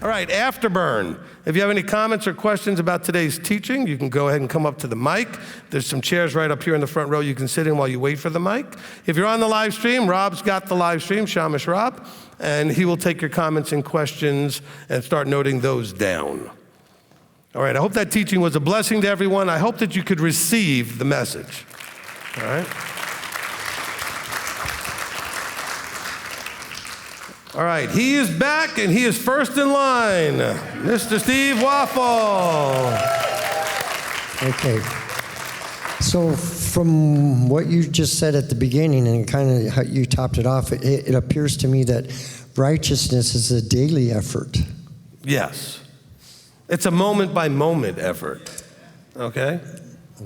All right, Afterburn. If you have any comments or questions about today's teaching, you can go ahead and come up to the mic. There's some chairs right up here in the front row you can sit in while you wait for the mic. If you're on the live stream, Rob's got the live stream, Shamish Rob, and he will take your comments and questions and start noting those down. All right, I hope that teaching was a blessing to everyone. I hope that you could receive the message. All right? All right, he is back and he is first in line. Mr. Steve Waffle. Okay. So from what you just said at the beginning and kind of how you topped it off, it appears to me that righteousness is a daily effort. Yes. It's a moment-by-moment effort. Okay?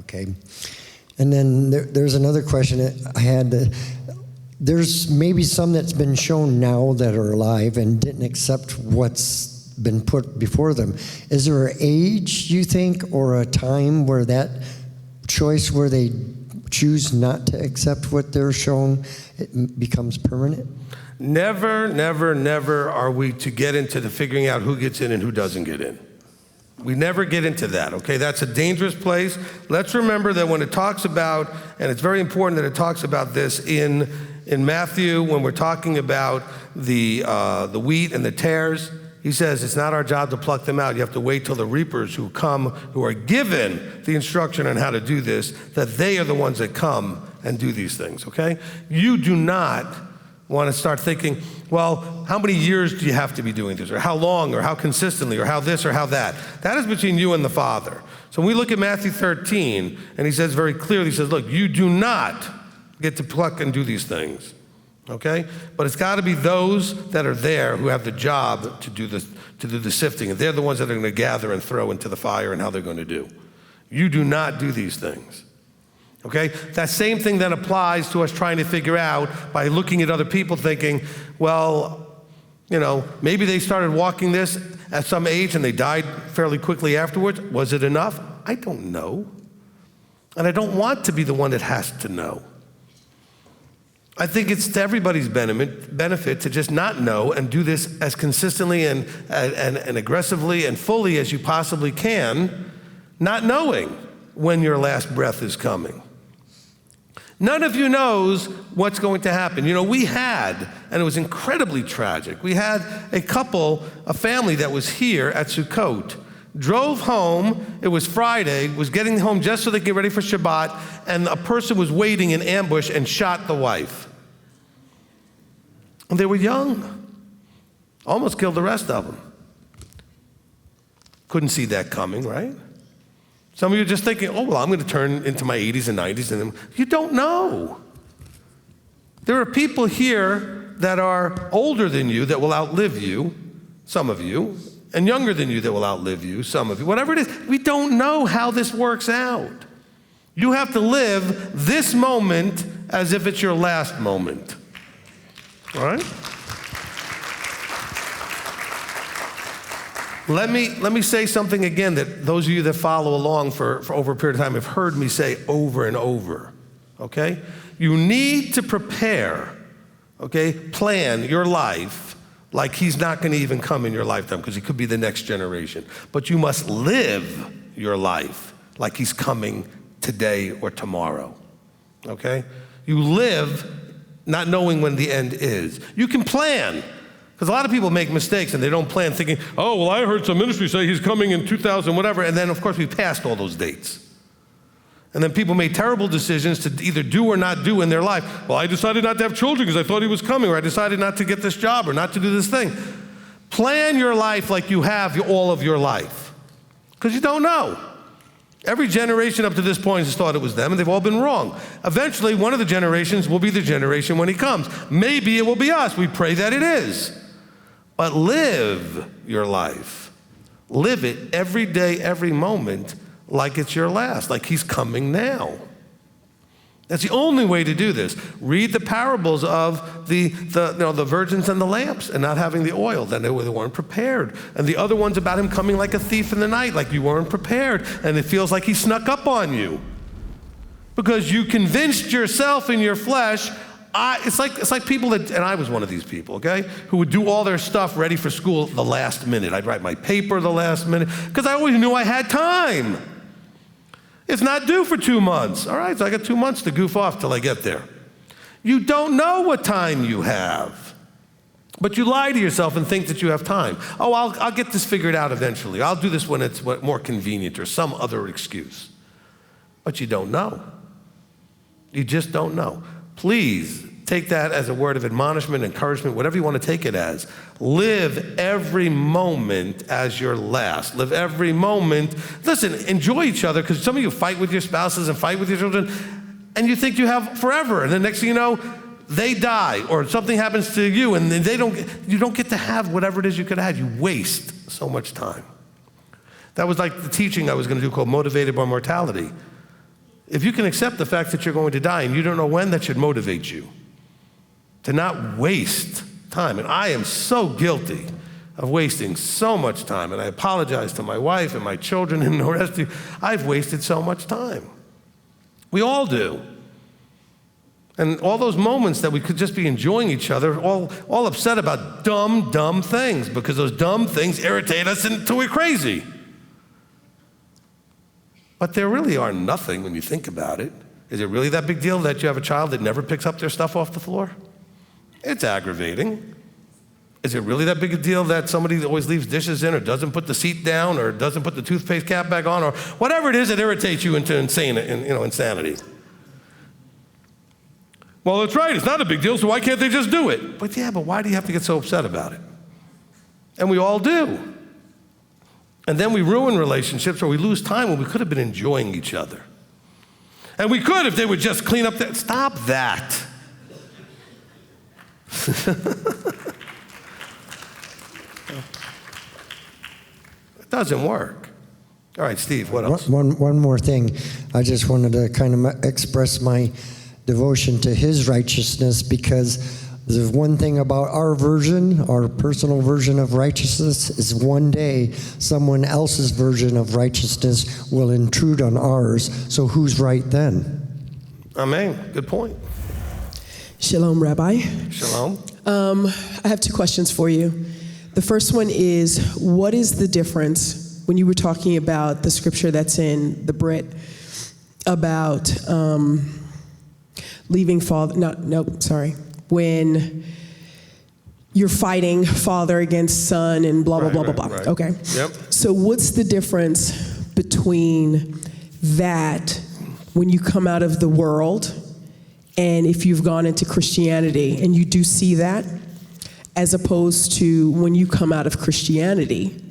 Okay. And then there's another question that I had. There's maybe some that's been shown now that are alive and didn't accept what's been put before them. Is there an age, you think, or a time where that choice where they choose not to accept what they're shown, it becomes permanent? Never, never, never are we to get into the figuring out who gets in and who doesn't get in. We never get into that, okay? That's a dangerous place. Let's remember that when it talks about, and it's very important that it talks about this in Matthew, when we're talking about the wheat and the tares, he says it's not our job to pluck them out. You have to wait till the reapers who come, who are given the instruction on how to do this, that they are the ones that come and do these things, okay? You do not want to start thinking, well, how many years do you have to be doing this, or how long, or how consistently, or how this, or how that? That is between you and the Father. So when we look at Matthew 13, and he says very clearly, he says, look, you do not get to pluck and do these things, okay? But it's got to be those that are there who have the job to do the sifting, and they're the ones that are going to gather and throw into the fire and how they're going to do. You do not do these things. Okay? That same thing then applies to us trying to figure out by looking at other people thinking, well, you know, maybe they started walking this at some age and they died fairly quickly afterwards. Was it enough? I don't know. And I don't want to be the one that has to know. I think it's to everybody's benefit to just not know and do this as consistently and aggressively and fully as you possibly can, not knowing when your last breath is coming. None of you knows what's going to happen. You know, we had, and it was incredibly tragic, we had a family that was here at Sukkot, drove home, it was Friday, was getting home just so they could get ready for Shabbat, and a person was waiting in ambush and shot the wife. And they were young, almost killed the rest of them. Couldn't see that coming, right? Some of you are just thinking, oh, well, I'm going to turn into my 80s and 90s. And then, you don't know. There are people here that are older than you that will outlive you, some of you, and younger than you that will outlive you, some of you. Whatever it is, we don't know how this works out. You have to live this moment as if it's your last moment. All right? Let me say something again that those of you that follow along for over a period of time have heard me say over and over, okay? You need to prepare, okay, plan your life like he's not going to even come in your lifetime because he could be the next generation. But you must live your life like he's coming today or tomorrow, okay? You live not knowing when the end is. You can plan. Because a lot of people make mistakes and they don't plan thinking, oh, well, I heard some ministry say he's coming in 2000, whatever. And then, of course, we passed all those dates. And then people made terrible decisions to either do or not do in their life. Well, I decided not to have children because I thought he was coming, or I decided not to get this job or not to do this thing. Plan your life like you have all of your life. Because you don't know. Every generation up to this point has thought it was them, and they've all been wrong. Eventually, one of the generations will be the generation when he comes. Maybe it will be us. We pray that it is. But live your life. Live it every day, every moment, like it's your last, like he's coming now. That's the only way to do this. Read the parables of the virgins and the lamps and not having the oil. Then they weren't prepared. And the other ones about him coming like a thief in the night, like you weren't prepared. And it feels like he snuck up on you. Because you convinced yourself in your flesh, It's like people that, and I was one of these people, okay, who would do all their stuff ready for school the last minute. I'd write my paper the last minute because I always knew I had time. It's not due for 2 months. All right, so I got 2 months to goof off till I get there. You don't know what time you have, but you lie to yourself and think that you have time. Oh, I'll get this figured out eventually. I'll do this when it's more convenient or some other excuse. But you don't know. You just don't know. Please take that as a word of admonishment, encouragement, whatever you want to take it as. Live every moment as your last. Live every moment. Listen, enjoy each other, because some of you fight with your spouses and fight with your children, and you think you have forever. And the next thing you know, they die or something happens to you, and you don't get to have whatever it is you could have. You waste so much time. That was like the teaching I was going to do called Motivated by Mortality. If you can accept the fact that you're going to die and you don't know when, that should motivate you to not waste time. And I am so guilty of wasting so much time. And I apologize to my wife and my children and the rest of you. I've wasted so much time. We all do. And all those moments that we could just be enjoying each other, all upset about dumb things, because those dumb things irritate us until we're crazy. But there really are nothing when you think about it. Is it really that big deal that you have a child that never picks up their stuff off the floor? It's aggravating. Is it really that big a deal that somebody always leaves dishes in or doesn't put the seat down or doesn't put the toothpaste cap back on or whatever it is that irritates you into insanity? Well, that's right. It's not a big deal, so why can't they just do it? But why do you have to get so upset about it? And we all do. And then we ruin relationships, or we lose time when we could have been enjoying each other. And we could if they would just clean up that. Stop that. It doesn't work. All right, Steve, what else? One more thing. I just wanted to kind of express my devotion to his righteousness, because there's one thing about our version, our personal version of righteousness, is one day someone else's version of righteousness will intrude on ours. So who's right then? Amen. Good point. Shalom, Rabbi. Shalom. I have 2 questions for you. The first one is, what is the difference when you were talking about the scripture that's in the Brit about leaving father, when you're fighting father against son and blah, blah, blah, blah, blah. Right. Okay. Yep. So what's the difference between that when you come out of the world and if you've gone into Christianity and you do see that, as opposed to when you come out of Christianity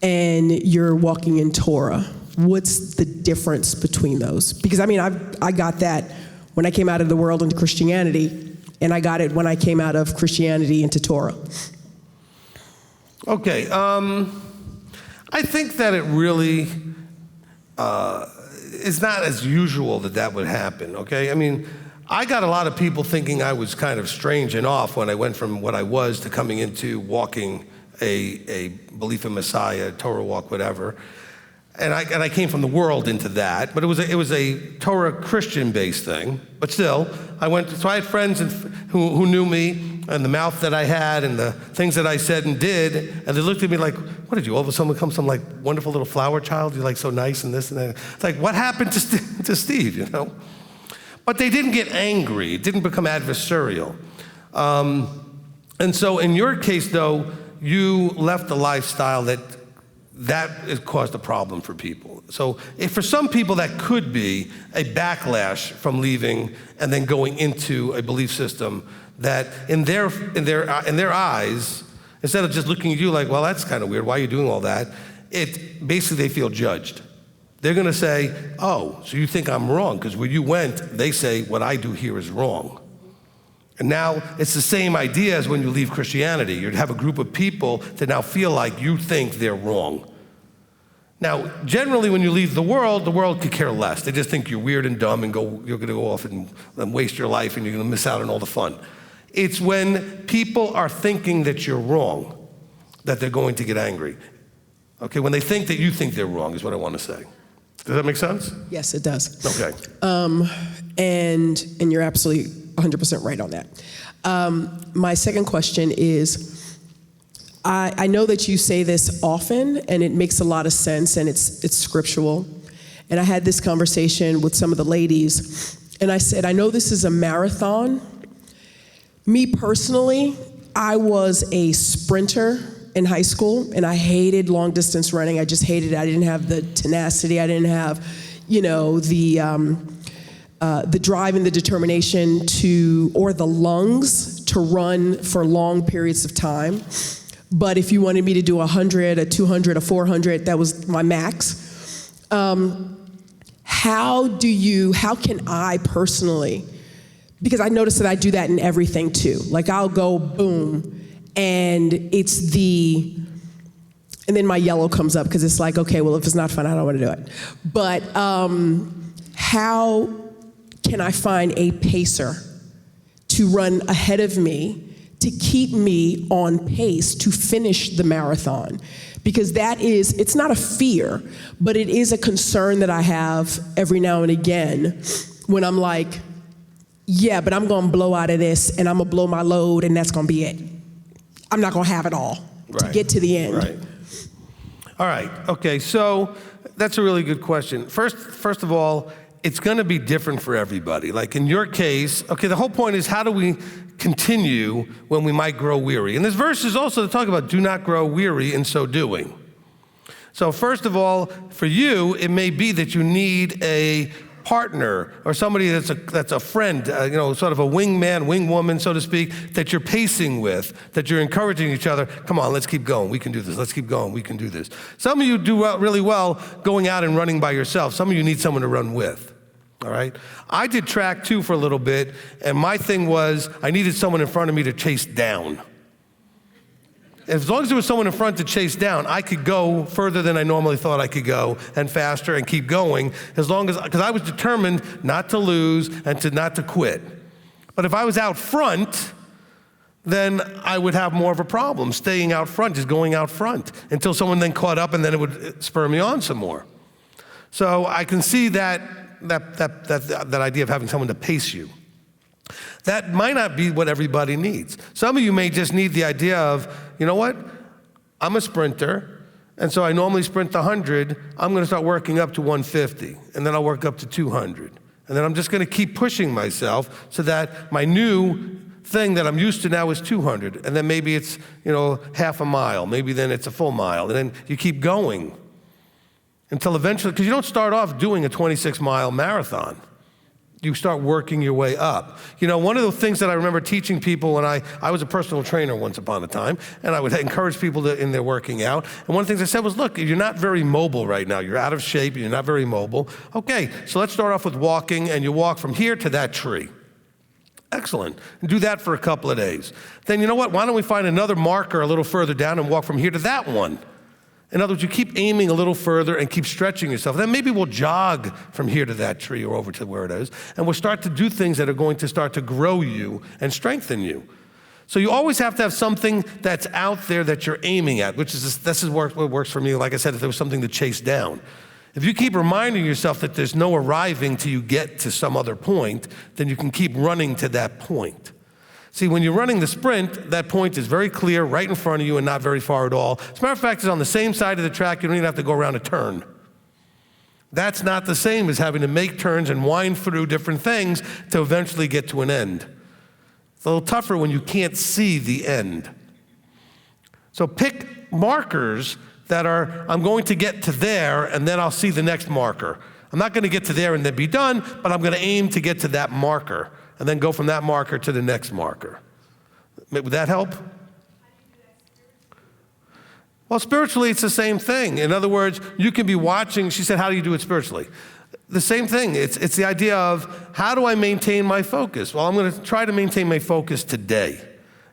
and you're walking in Torah? What's the difference between those? Because I got that when I came out of the world into Christianity, and I got it when I came out of Christianity into Torah. Okay, I think that it really is not as usual that would happen, okay? I got a lot of people thinking I was kind of strange and off when I went from what I was to coming into walking a belief in Messiah, Torah walk, whatever. And I came from the world into that, but it was a Torah Christian-based thing. But still, so I had friends who knew me and the mouth that I had and the things that I said and did, and they looked at me like, what did you, all of a sudden become some like wonderful little flower child? You're like so nice and this and that. It's like, what happened to Steve, you know? But they didn't get angry. It didn't become adversarial. And so in your case, though, you left a lifestyle that has caused a problem for people. So if for some people that could be a backlash from leaving and then going into a belief system that in their eyes, instead of just looking at you like, well, that's kind of weird, why are you doing all that? Basically they feel judged. They're gonna say, oh, so you think I'm wrong, because where you went, they say what I do here is wrong. And now it's the same idea as when you leave Christianity. You'd have a group of people that now feel like you think they're wrong. Now, generally when you leave the world could care less. They just think you're weird and dumb and you're gonna go off and waste your life and you're gonna miss out on all the fun. It's when people are thinking that you're wrong that they're going to get angry. Okay, when they think that you think they're wrong is what I want to say. Does that make sense? Yes, it does. Okay. And you're absolutely 100% right on that. My second question is, I know that you say this often, and it makes a lot of sense, and it's scriptural. And I had this conversation with some of the ladies, and I said, I know this is a marathon. Me personally, I was a sprinter in high school, and I hated long distance running. I just hated it. I didn't have the tenacity. I didn't have, the drive and the determination or the lungs to run for long periods of time. But if you wanted me to do 100, a 200, a 400, that was my max. How can I personally, because I notice that I do that in everything too. Like I'll go boom, and and then my yellow comes up because it's like, okay, well, if it's not fun, I don't want to do it. But how can I find a pacer to run ahead of me to keep me on pace to finish the marathon? Because it's not a fear, but it is a concern that I have every now and again when I'm like, yeah, but I'm going to blow out of this and I'm going to blow my load and that's going to be it. I'm not going to have it all to get to the end. Right. All right. Okay. So that's a really good question. First of all, it's going to be different for everybody. Like in your case, okay, the whole point is how do we continue when we might grow weary? And this verse is also to talk about do not grow weary in so doing. So first of all, for you, it may be that you need a partner or somebody that's a friend, sort of a wingman, wingwoman, so to speak, that you're pacing with, that you're encouraging each other. Come on, let's keep going. We can do this. Let's keep going. We can do this. Some of you do really well going out and running by yourself. Some of you need someone to run with. All right? I did track too for a little bit, and my thing was I needed someone in front of me to chase down. As long as there was someone in front to chase down, I could go further than I normally thought I could go and faster and keep going because I was determined not to lose and not to quit. But if I was out front, then I would have more of a problem staying out front, just going out front until someone then caught up and then it would spur me on some more. So I can see that idea of having someone to pace you. That might not be what everybody needs. Some of you may just need the idea of, you know what? I'm a sprinter, and so I normally sprint 100. I'm going to start working up to 150, and then I'll work up to 200. And then I'm just going to keep pushing myself so that my new thing that I'm used to now is 200. And then maybe it's, half a mile. Maybe then it's a full mile. And then you keep going until eventually, because you don't start off doing a 26-mile marathon. You start working your way up. One of the things that I remember teaching people when I was a personal trainer once upon a time, and I would encourage people in their working out. And one of the things I said was, look, you're not very mobile right now. You're out of shape. You're not very mobile. Okay, so let's start off with walking, and you walk from here to that tree. Excellent. And do that for a couple of days. Then you know what? Why don't we find another marker a little further down and walk from here to that one? In other words, you keep aiming a little further and keep stretching yourself. Then maybe we'll jog from here to that tree or over to where it is, and we'll start to do things that are going to start to grow you and strengthen you. So you always have to have something that's out there that you're aiming at, this is what works for me. Like I said, if there was something to chase down. If you keep reminding yourself that there's no arriving till you get to some other point, then you can keep running to that point. See, when you're running the sprint, that point is very clear, right in front of you and not very far at all. As a matter of fact, it's on the same side of the track. You don't even have to go around a turn. That's not the same as having to make turns and wind through different things to eventually get to an end. It's a little tougher when you can't see the end. So pick markers that are, I'm going to get to there and then I'll see the next marker. I'm not going to get to there and then be done, but I'm going to aim to get to that marker and then go from that marker to the next marker. Would that help? Well, spiritually, it's the same thing. In other words, you can be watching. She said, how do you do it spiritually? The same thing. It's the idea of, how do I maintain my focus? Well, I'm going to try to maintain my focus today.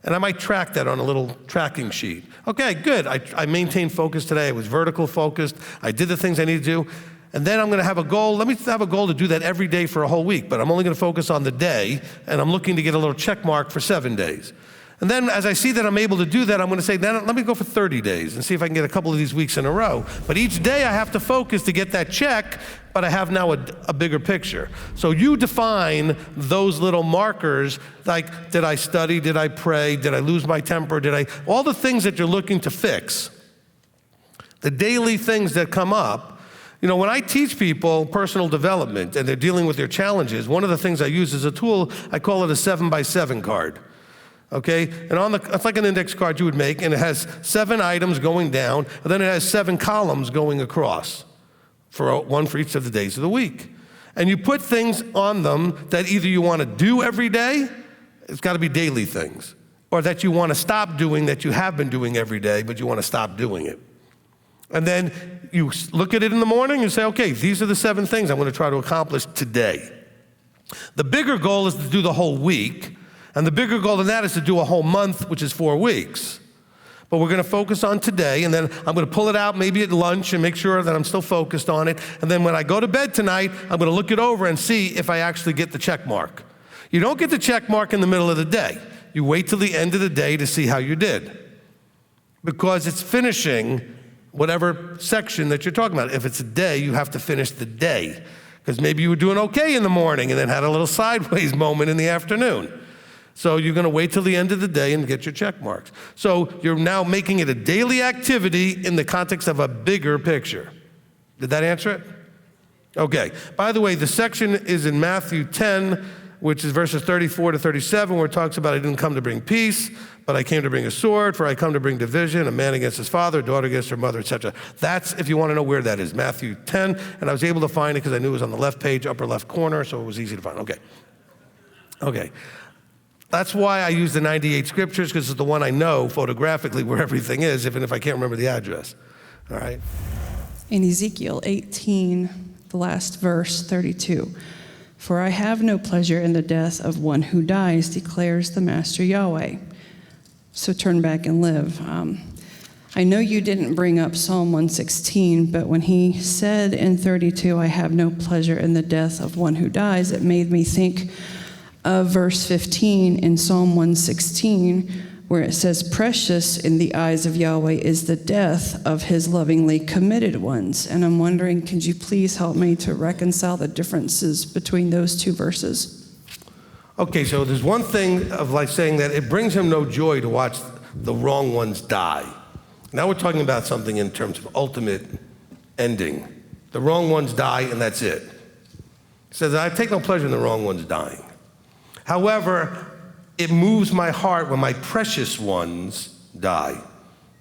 And I might track that on a little tracking sheet. Okay, good. I maintained focus today. I was vertical focused. I did the things I need to do. And then I'm going to have a goal. Let me have a goal to do that every day for a whole week, but I'm only going to focus on the day, and I'm looking to get a little check mark for 7 days. And then as I see that I'm able to do that, I'm going to say, then let me go for 30 days and see if I can get a couple of these weeks in a row. But each day I have to focus to get that check, but I have now a bigger picture. So you define those little markers, like did I study, did I pray, did I lose my temper, all the things that you're looking to fix, the daily things that come up. You know, when I teach people personal development and they're dealing with their challenges, one of the things I use as a tool, I call it a 7x7 card. Okay, and it's like an index card you would make, and it has 7 items going down, and then it has 7 columns going across, one for each of the days of the week. And you put things on them that either you want to do every day, it's got to be daily things, or that you want to stop doing that you have been doing every day, but you want to stop doing it. And then you look at it in the morning and say, okay, these are the 7 things I'm going to try to accomplish today. The bigger goal is to do the whole week. And the bigger goal than that is to do a whole month, which is 4 weeks. But we're going to focus on today, and then I'm going to pull it out maybe at lunch and make sure that I'm still focused on it. And then when I go to bed tonight, I'm going to look it over and see if I actually get the check mark. You don't get the check mark in the middle of the day. You wait till the end of the day to see how you did. Because it's finishing whatever section that you're talking about. If it's a day, you have to finish the day. Because maybe you were doing okay in the morning and then had a little sideways moment in the afternoon. So you're going to wait till the end of the day and get your check marks. So you're now making it a daily activity in the context of a bigger picture. Did that answer it? Okay. By the way, the section is in Matthew 10, which is verses 34 to 37, where it talks about I didn't come to bring peace, but I came to bring a sword, for I come to bring division, a man against his father, a daughter against her mother, etc. That's, if you want to know where that is, Matthew 10, and I was able to find it because I knew it was on the left page, upper left corner, so it was easy to find. Okay. That's why I use the 98 scriptures, because it's the one I know photographically where everything is, even if I can't remember the address. All right? In Ezekiel 18, the last verse, 32, for I have no pleasure in the death of one who dies, declares the Master Yahweh. So turn back and live. I know you didn't bring up Psalm 116, but when he said in 32, I have no pleasure in the death of one who dies, it made me think of verse 15 in Psalm 116, where it says, precious in the eyes of Yahweh is the death of his lovingly committed ones. And I'm wondering, could you please help me to reconcile the differences between those 2 verses? Okay, so there's one thing of like saying that it brings him no joy to watch the wrong ones die. Now we're talking about something in terms of ultimate ending. The wrong ones die, and that's it. He says, I take no pleasure in the wrong ones dying. However, it moves my heart when my precious ones die,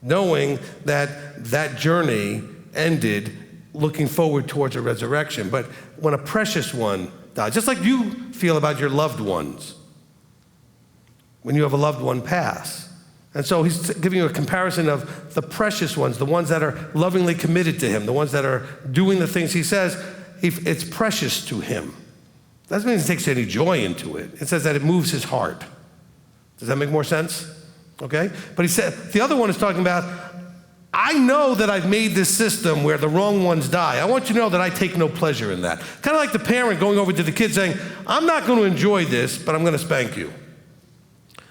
knowing that that journey ended looking forward towards a resurrection. But when a precious one dies, just like you feel about your loved ones, when you have a loved one pass. And so he's giving you a comparison of the precious ones, the ones that are lovingly committed to him, the ones that are doing the things he says, it's precious to him. Doesn't mean he takes any joy into it. It says that it moves his heart. Does that make more sense? Okay? But he said, the other one is talking about, I know that I've made this system where the wrong ones die. I want you to know that I take no pleasure in that. Kind of like the parent going over to the kid saying, I'm not going to enjoy this, but I'm going to spank you.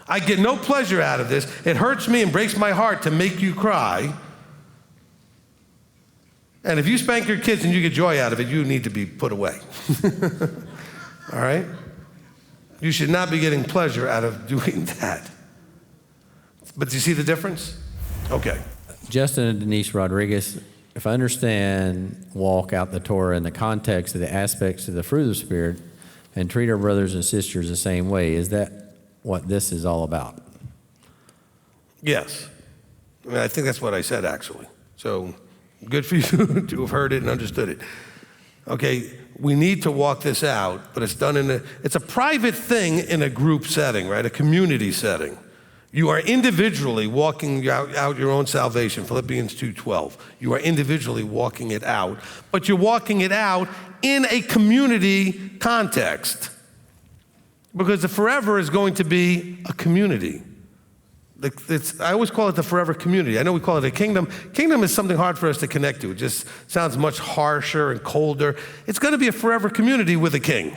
I get no pleasure out of this. It hurts me and breaks my heart to make you cry. And if you spank your kids and you get joy out of it, you need to be put away. All right? You should not be getting pleasure out of doing that. But do you see the difference? Okay. Justin and Denise Rodriguez, if I understand walk out the Torah in the context of the aspects of the fruit of the Spirit and treat our brothers and sisters the same way, is that what this is all about? Yes. I mean, I think that's what I said, actually. So good for you to have heard it and understood it. Okay, we need to walk this out, but it's done it's a private thing in a group setting, right? A community setting. You are individually walking out your own salvation, Philippians 2:12. You are individually walking it out, but you're walking it out in a community context. Because the forever is going to be a community. I always call it the forever community. I know we call it a kingdom. Kingdom is something hard for us to connect to. It just sounds much harsher and colder. It's going to be a forever community with a king.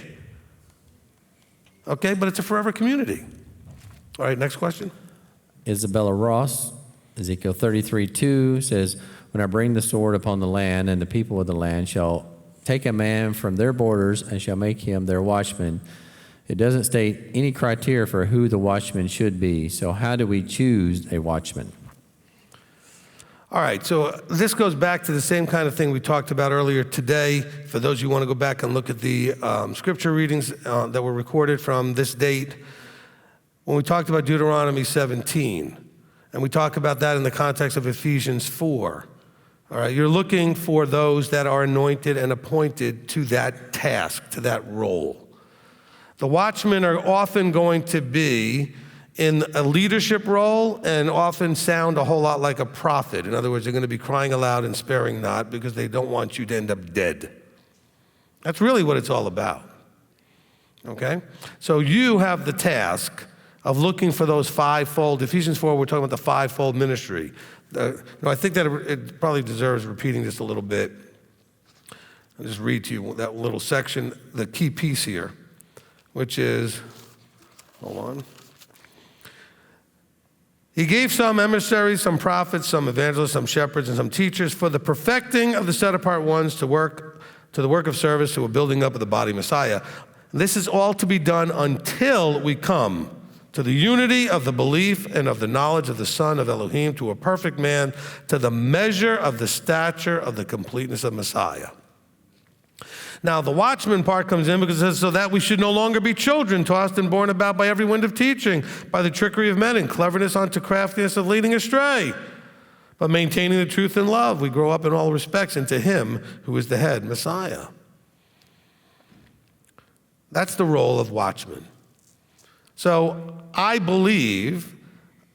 Okay, but it's a forever community. All right, next question. Isabella Ross, Ezekiel 33:2 says, when I bring the sword upon the land, and the people of the land shall take a man from their borders and shall make him their watchman. It doesn't state any criteria for who the watchman should be. So how do we choose a watchman? All right, so this goes back to the same kind of thing we talked about earlier today. For those who want to go back and look at the scripture readings that were recorded from this date, when we talked about Deuteronomy 17, and we talk about that in the context of Ephesians 4. All right, you're looking for those that are anointed and appointed to that task, to that role. The watchmen are often going to be in a leadership role and often sound a whole lot like a prophet. In other words, they're going to be crying aloud and sparing not because they don't want you to end up dead. That's really what it's all about. Okay? So you have the task of looking for those fivefold. Ephesians 4, we're talking about the fivefold ministry. I think that it probably deserves repeating just a little bit. I'll just read to you that little section, the key piece here, which is, hold on. He gave some emissaries, some prophets, some evangelists, some shepherds, and some teachers for the perfecting of the set-apart ones to the work of service, to a building up of the body Messiah. This is all to be done until we come to the unity of the belief and of the knowledge of the Son of Elohim, to a perfect man, to the measure of the stature of the completeness of Messiah. Now, the watchman part comes in because it says, so that we should no longer be children, tossed and borne about by every wind of teaching, by the trickery of men and cleverness unto craftiness of leading astray. But maintaining the truth in love, we grow up in all respects into him who is the head, Messiah. That's the role of watchman. So I believe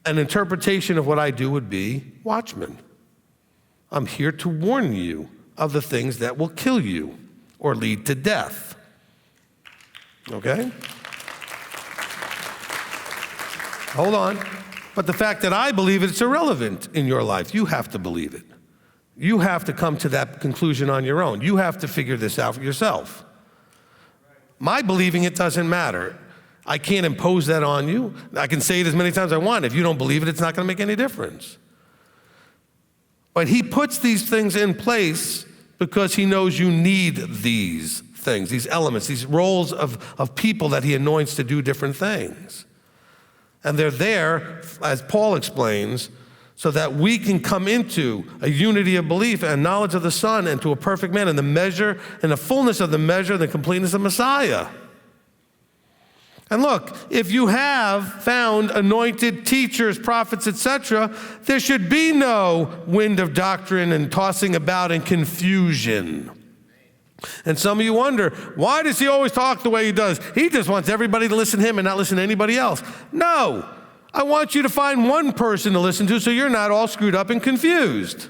an interpretation of what I do would be watchman. I'm here to warn you of the things that will kill you or lead to death. Okay? Hold on. But the fact that I believe it's irrelevant in your life, you have to believe it. You have to come to that conclusion on your own. You have to figure this out for yourself. My believing it doesn't matter. I can't impose that on you. I can say it as many times as I want. If you don't believe it, it's not going to make any difference. But he puts these things in place because he knows you need these things, these elements, these roles of people that he anoints to do different things. And they're there, as Paul explains, so that we can come into a unity of belief and knowledge of the Son and to a perfect man in the measure, in the fullness of the measure, the completeness of Messiah. And look, if you have found anointed teachers, prophets, etc., there should be no wind of doctrine and tossing about and confusion. And some of you wonder, why does he always talk the way he does? He just wants everybody to listen to him and not listen to anybody else. No, I want you to find one person to listen to so you're not all screwed up and confused.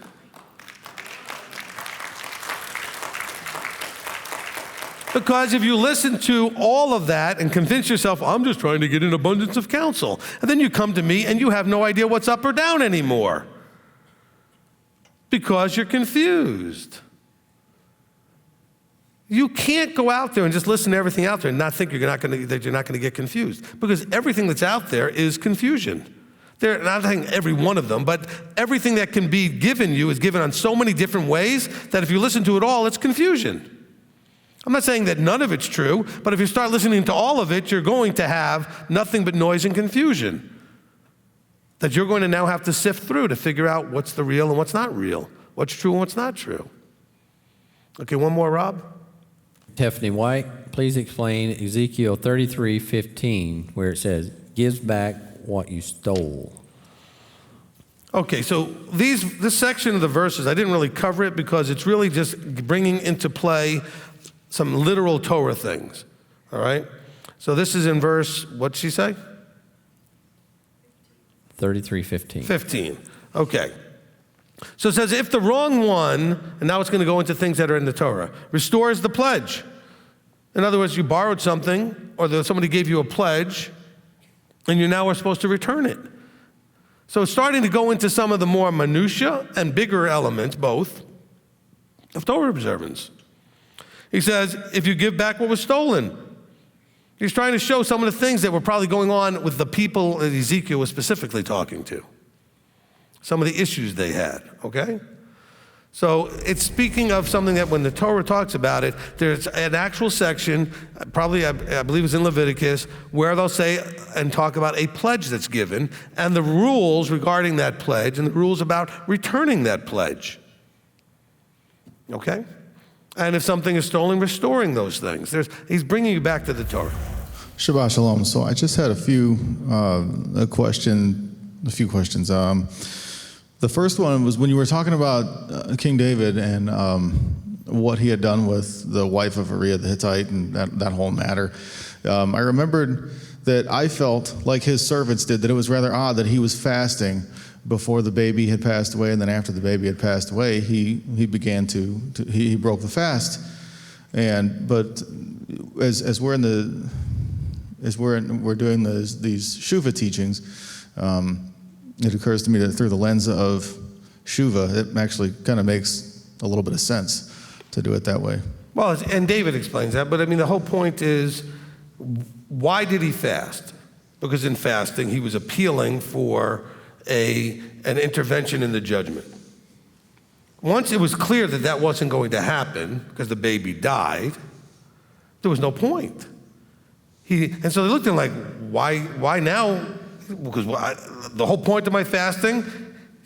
Because if you listen to all of that and convince yourself, I'm just trying to get an abundance of counsel, and then you come to me and you have no idea what's up or down anymore because you're confused. You can't go out there and just listen to everything out there and not think that you're not going to get confused, because everything that's out there is confusion. They're not saying every one of them, but everything that can be given you is given on so many different ways that if you listen to it all, it's confusion. I'm not saying that none of it's true, but if you start listening to all of it, you're going to have nothing but noise and confusion that you're going to now have to sift through to figure out what's the real and what's not real, what's true and what's not true. Okay, one more, Rob. Tiffany White, please explain Ezekiel 33:15, where it says, gives back what you stole. Okay, so this section of the verses, I didn't really cover it because it's really just bringing into play some literal Torah things, all right? So this is in verse, what'd she say? 33:15. 15, okay. So it says, if the wrong one, and now it's going to go into things that are in the Torah, restores the pledge. In other words, you borrowed something, or somebody gave you a pledge, and you now are supposed to return it. So it's starting to go into some of the more minutia and bigger elements, both, of Torah observance. He says, if you give back what was stolen, He's trying to show some of the things that were probably going on with the people that Ezekiel was specifically talking to. Some of the issues they had, okay? So it's speaking of something that when the Torah talks about it, there's an actual section, probably I believe it's in Leviticus, where they'll say and talk about a pledge that's given and the rules regarding that pledge and the rules about returning that pledge. Okay? And if something is stolen, restoring those things. He's bringing you back to the Torah. Shabbat shalom. So I just had a few questions. The first one was when you were talking about King David and what he had done with the wife of Uriah the Hittite and that whole matter. I remembered that I felt like his servants did, that it was rather odd that he was fasting before the baby had passed away, and then after the baby had passed away, he began he broke the fast. But as we're doing these Shuva teachings, it occurs to me that through the lens of Shuva, it actually kind of makes a little bit of sense to do it that way. Well, and David explains that, but I mean, the whole point is, why did he fast? Because in fasting, he was appealing for an intervention in the judgment. Once it was clear that that wasn't going to happen because the baby died, there was no point. And so they looked at him like, why now? Because the whole point of my fasting,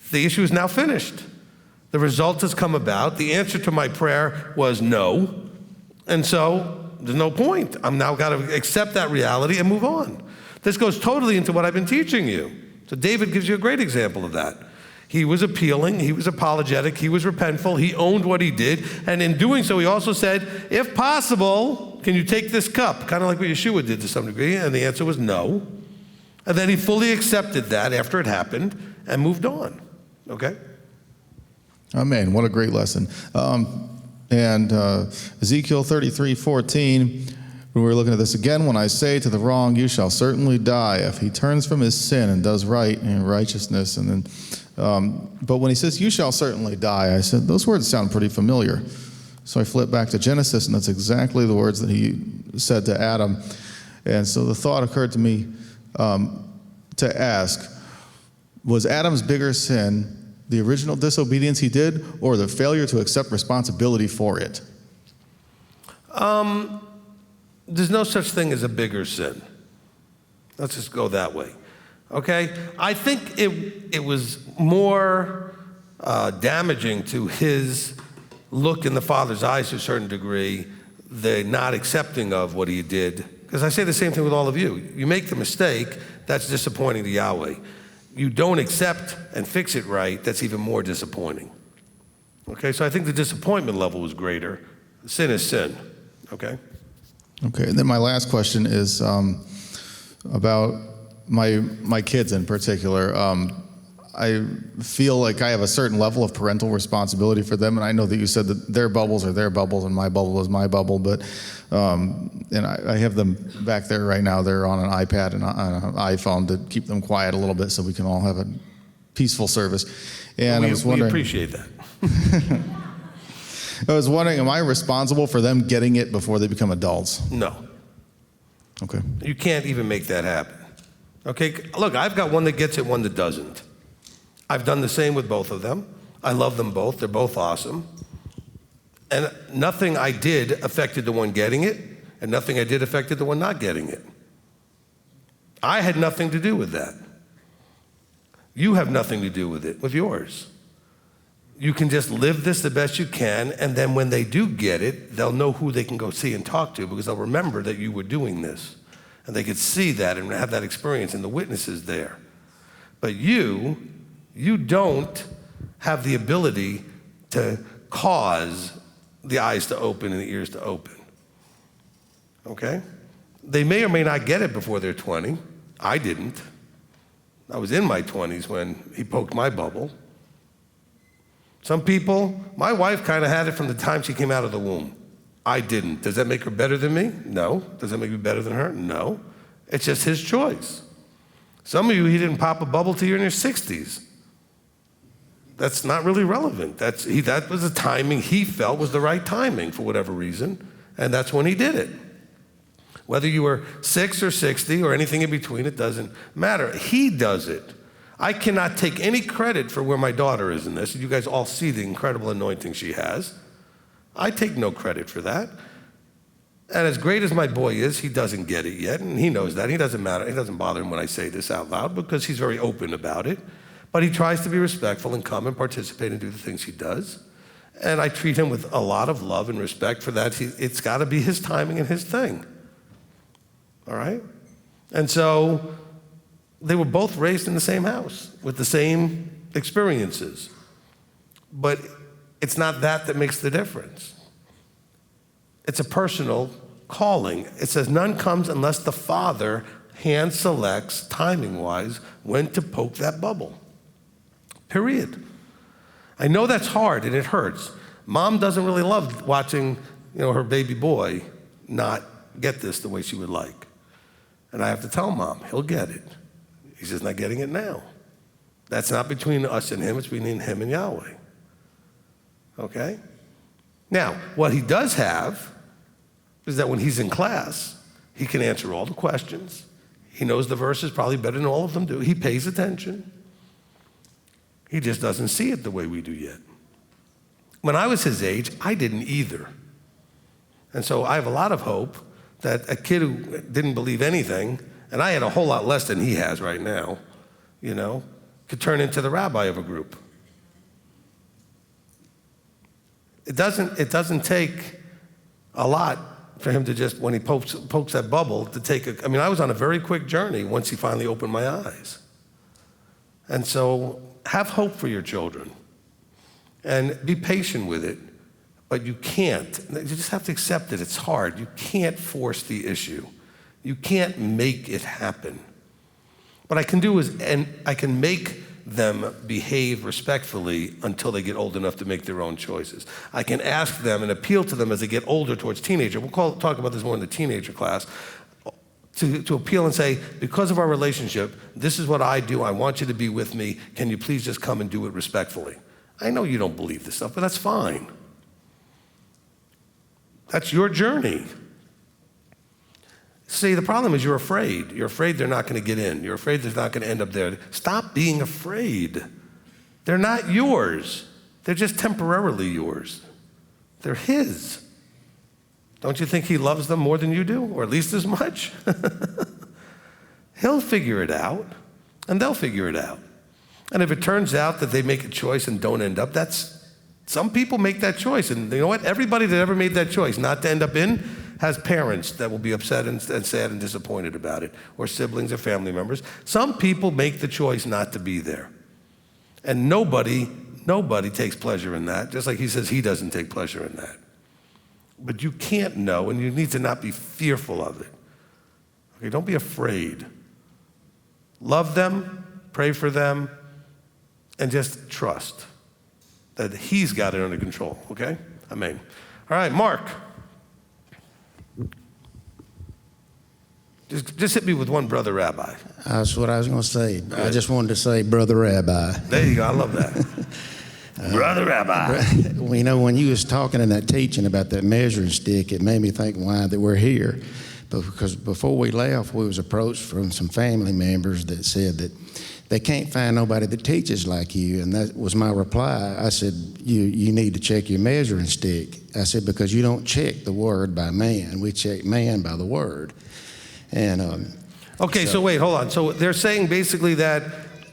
the issue is now finished. The result has come about. The answer to my prayer was no. And so there's no point. I'm now got to accept that reality and move on. This goes totally into what I've been teaching you. So David gives you a great example of that. He was appealing, he was apologetic, he was repentful, he owned what he did, and in doing so he also said, if possible, can you take this cup? Kind of like what Yeshua did to some degree, and the answer was no. And then he fully accepted that after it happened and moved on, okay? Amen. What a great lesson. Ezekiel 33:14, when we're looking at this again, when I say to the wrong, you shall certainly die if he turns from his sin and does right and righteousness. And then, but when he says, you shall certainly die, I said, those words sound pretty familiar. So I flipped back to Genesis, and that's exactly the words that he said to Adam. And so the thought occurred to me to ask, was Adam's bigger sin the original disobedience he did, or the failure to accept responsibility for it? There's no such thing as a bigger sin. Let's just go that way, okay? I think it was more damaging to his look in the Father's eyes to a certain degree, the not accepting of what he did. Because I say the same thing with all of you. You make the mistake, that's disappointing to Yahweh. You don't accept and fix it right, that's even more disappointing. Okay, so I think the disappointment level was greater. Sin is sin, okay? Okay, and then my last question is about my kids in particular. I feel like I have a certain level of parental responsibility for them, and I know that you said that their bubbles are their bubbles and my bubble is my bubble, but and I have them back there right now. They're on an iPad and on an iPhone to keep them quiet a little bit so we can all have a peaceful service. And I was wondering, we appreciate that. I was wondering, am I responsible for them getting it before they become adults? No. Okay. You can't even make that happen. Okay, look, I've got one that gets it, one that doesn't. I've done the same with both of them. I love them both. They're both awesome. And nothing I did affected the one getting it, and nothing I did affected the one not getting it. I had nothing to do with that. You have nothing to do with it, with yours. You can just live this the best you can, and then when they do get it, they'll know who they can go see and talk to because they'll remember that you were doing this. And they could see that and have that experience, and the witnesses there. But you don't have the ability to cause the eyes to open and the ears to open. Okay? They may or may not get it before they're 20. I didn't. I was in my 20s when he poked my bubble. Some people, my wife kind of had it from the time she came out of the womb. I didn't. Does that make her better than me? No. Does that make me better than her? No. It's just his choice. Some of you, he didn't pop a bubble till you're in your 60s. That's not really relevant. That was the timing he felt was the right timing for whatever reason, and that's when he did it. Whether you were 6 or 60 or anything in between, it doesn't matter. He does it. I cannot take any credit for where my daughter is in this. You guys all see the incredible anointing she has. I take no credit for that. And as great as my boy is, he doesn't get it yet, and he knows that. He doesn't matter. It doesn't bother him when I say this out loud because he's very open about it. But he tries to be respectful and come and participate and do the things he does. And I treat him with a lot of love and respect for that. It's got to be his timing and his thing. All right? And so they were both raised in the same house with the same experiences. But it's not that makes the difference. It's a personal calling. It says, none comes unless the Father hand selects, timing-wise, when to poke that bubble. Period. I know that's hard and it hurts. Mom doesn't really love watching, her baby boy not get this the way she would like. And I have to tell Mom, he'll get it. He's just not getting it now. That's not between us and him, it's between him and Yahweh. Okay? Now, what he does have is that when he's in class, he can answer all the questions. He knows the verses probably better than all of them do. He pays attention. He just doesn't see it the way we do yet. When I was his age, I didn't either. And so I have a lot of hope that a kid who didn't believe anything, and I had a whole lot less than he has right now, could turn into the rabbi of a group. It doesn't take a lot for him to just, when he pokes that bubble, to take I was on a very quick journey once he finally opened my eyes. And so have hope for your children and be patient with it, but you can't. You just have to accept it. It's hard. You can't force the issue. You can't make it happen. What I can do is, and I can make them behave respectfully until they get old enough to make their own choices. I can ask them and appeal to them as they get older towards teenager. We'll talk about this more in the teenager class. To appeal and say, because of our relationship, this is what I do. I want you to be with me. Can you please just come and do it respectfully? I know you don't believe this stuff, but that's fine. That's your journey. See, the problem is you're afraid. You're afraid they're not going to get in. You're afraid they're not going to end up there. Stop being afraid. They're not yours. They're just temporarily yours. They're his. Don't you think he loves them more than you do, or at least as much? He'll figure it out, and they'll figure it out. And if it turns out that they make a choice and don't end up, some people make that choice. And you know what? Everybody that ever made that choice not to end up in has parents that will be upset and sad and disappointed about it, or siblings or family members. Some people make the choice not to be there. And nobody takes pleasure in that, just like he says he doesn't take pleasure in that. But you can't know, and you need to not be fearful of it. Okay, don't be afraid. Love them, pray for them, and just trust that he's got it under control, okay? Amen. All right, Mark. Just hit me with one brother rabbi. That's what I was going to say. Good. I just wanted to say brother rabbi. There you go. I love that. Brother rabbi. Well, when you was talking in that teaching about that measuring stick, it made me think why that we're here. But because before we left, we was approached from some family members that said that they can't find nobody that teaches like you. And that was my reply. I said, you need to check your measuring stick. I said, because you don't check the word by man. We check man by the word. And okay, so wait, hold on. So they're saying basically that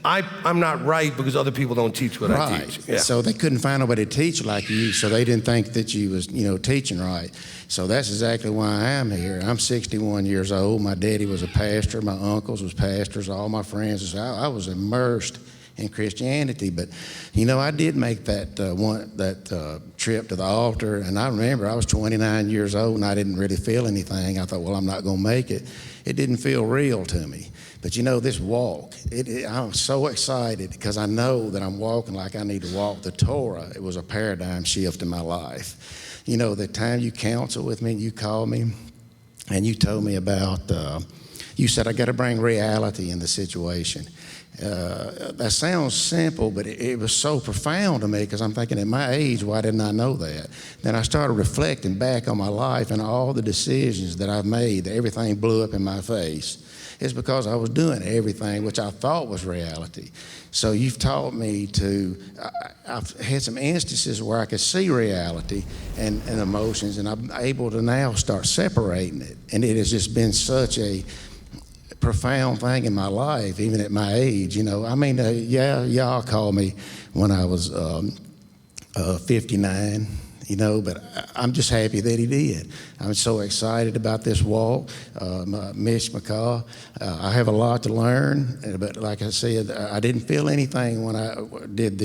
I'm not right because other people don't teach what I teach. Yeah. So they couldn't find nobody to teach like you, so they didn't think that you was, teaching right. So that's exactly why I am here. I'm 61 years old. My daddy was a pastor. My uncles was pastors. All my friends. I was immersed in Christianity. But, I did make that trip to the altar. And I remember I was 29 years old and I didn't really feel anything. I thought, well, I'm not going to make it. It didn't feel real to me. But this walk, I'm so excited because I know that I'm walking like I need to walk the Torah. It was a paradigm shift in my life. The time you counseled with me, you called me, and you told me about, you said I got to bring reality in the situation. That sounds simple, but it was so profound to me because I'm thinking at my age, why didn't I know that? Then I started reflecting back on my life and all the decisions that I've made, that everything blew up in my face. It's because I was doing everything which I thought was reality. So you've taught me I've had some instances where I could see reality and emotions, and I'm able to now start separating it. And it has just been such a profound thing in my life, even at my age. Y'all called me when I was 59, but I'm just happy that he did. I'm so excited about this walk. Miss McCaw, I have a lot to learn, but like I said, I didn't feel anything when I did